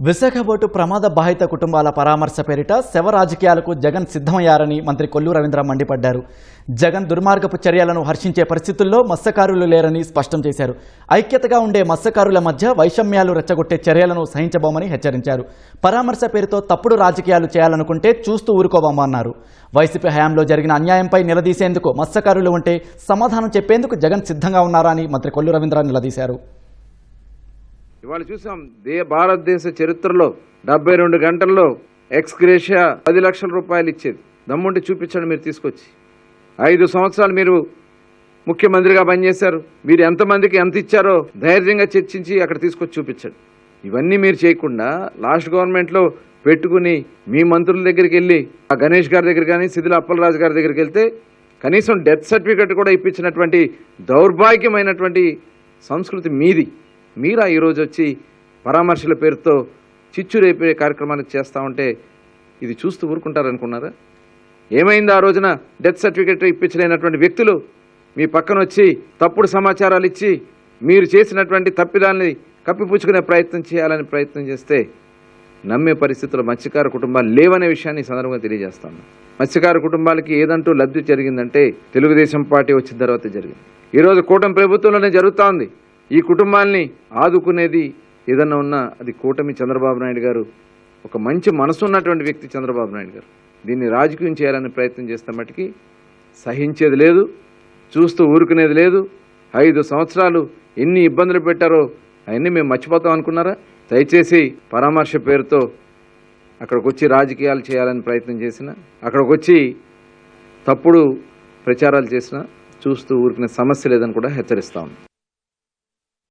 Visakha boat ప్రమాద బాధిత కుటుంబాల పరామర్శ పేరిట శవ రాజకీయాలకు జగన్ సిద్ధమయ్యారని మంత్రి కొల్లు రవీంద్ర మండిపడ్డారు. జగన్ దుర్మార్గపు చర్యలను హర్షించే పరిస్థితుల్లో మత్స్యకారులు లేరని స్పష్టం చేశారు. ఐక్యతగా ఉండే మత్స్యకారుల మధ్య వైషమ్యాలు రెచ్చగొట్టే చర్యలను సహించబోమని హెచ్చరించారు. పరామర్శ పేరుతో తప్పుడు రాజకీయాలు చేయాలనుకుంటే చూస్తూ ఊరుకోబోమన్నారు. వైసీపీ హయాంలో జరిగిన అన్యాయంపై నిలదీసేందుకు మత్స్యకారులు ఉంటే సమాధానం చెప్పేందుకు జగన్ సిద్ధంగా ఉన్నారా అని మంత్రి కొల్లు రవీంద్ర నిలదీశారు. ఇవాళ చూసాం భారతదేశ చరిత్రలో 72 గంటల్లో ఎక్స్గ్రేషియా 10 లక్షల రూపాయలు ఇచ్చేది. దమ్ముంటే చూపించండి. మీరు తీసుకొచ్చి 5 సంవత్సరాలు మీరు ముఖ్యమంత్రిగా పనిచేశారు. మీరు ఎంతమందికి ఎంత ఇచ్చారో ధైర్యంగా చర్చించి అక్కడ తీసుకొచ్చి చూపించండి. ఇవన్నీ మీరు చేయకుండా లాస్ట్ గవర్నమెంట్లో పెట్టుకుని మీ మంత్రుల దగ్గరికి వెళ్ళి ఆ గణేష్ గారి దగ్గర కానీ సిదిల అప్పలరాజు గారి దగ్గరికి వెళ్తే కనీసం డెత్ సర్టిఫికెట్ కూడా ఇప్పించినటువంటి దౌర్భాగ్యమైనటువంటి సంస్కృతి మీది. మీరా ఈరోజు వచ్చి పరామర్శల పేరుతో చిచ్చు రేపే కార్యక్రమాన్ని చేస్తూ ఉంటే ఇది చూస్తూ ఊరుకుంటారనుకున్నారా? ఏమైంది ఆ రోజున డెత్ సర్టిఫికెట్ ఇప్పించలేనటువంటి వ్యక్తులు మీ పక్కన వచ్చి తప్పుడు సమాచారాలు ఇచ్చి మీరు చేసినటువంటి తప్పిదాన్ని కప్పిపుచ్చుకునే ప్రయత్నం చేయాలని ప్రయత్నం చేస్తే నమ్మే పరిస్థితుల్లో మత్స్యకార కుటుంబాలు లేవనే విషయాన్ని ఈ సందర్భంగా తెలియజేస్తాను. మత్స్యకార కుటుంబాలకి ఏదంటూ లబ్ధి జరిగిందంటే తెలుగుదేశం పార్టీ వచ్చిన తర్వాత జరిగింది. ఈరోజు కూటమి ప్రభుత్వంలోనే జరుగుతూ ఉంది. ఈ కుటుంబాల్ని ఆదుకునేది ఏదన్నా ఉన్నా అది కూటమి చంద్రబాబు నాయుడు గారు. ఒక మంచి మనసు ఉన్నటువంటి వ్యక్తి చంద్రబాబు నాయుడు గారు. దీన్ని రాజకీయం చేయాలని ప్రయత్నం చేస్తే మటుకి సహించేది లేదు, చూస్తూ ఊరుకునేది లేదు. 5 సంవత్సరాలు ఎన్ని ఇబ్బందులు పెట్టారో అవన్నీ మేము మర్చిపోతాం అనుకున్నారా? దయచేసి పరామర్శ పేరుతో అక్కడికి వచ్చి రాజకీయాలు చేయాలని ప్రయత్నం చేసిన, అక్కడికి వచ్చి తప్పుడు ప్రచారాలు చేసినా చూస్తూ ఊరుకునే సమస్య లేదని కూడా హెచ్చరిస్తాం.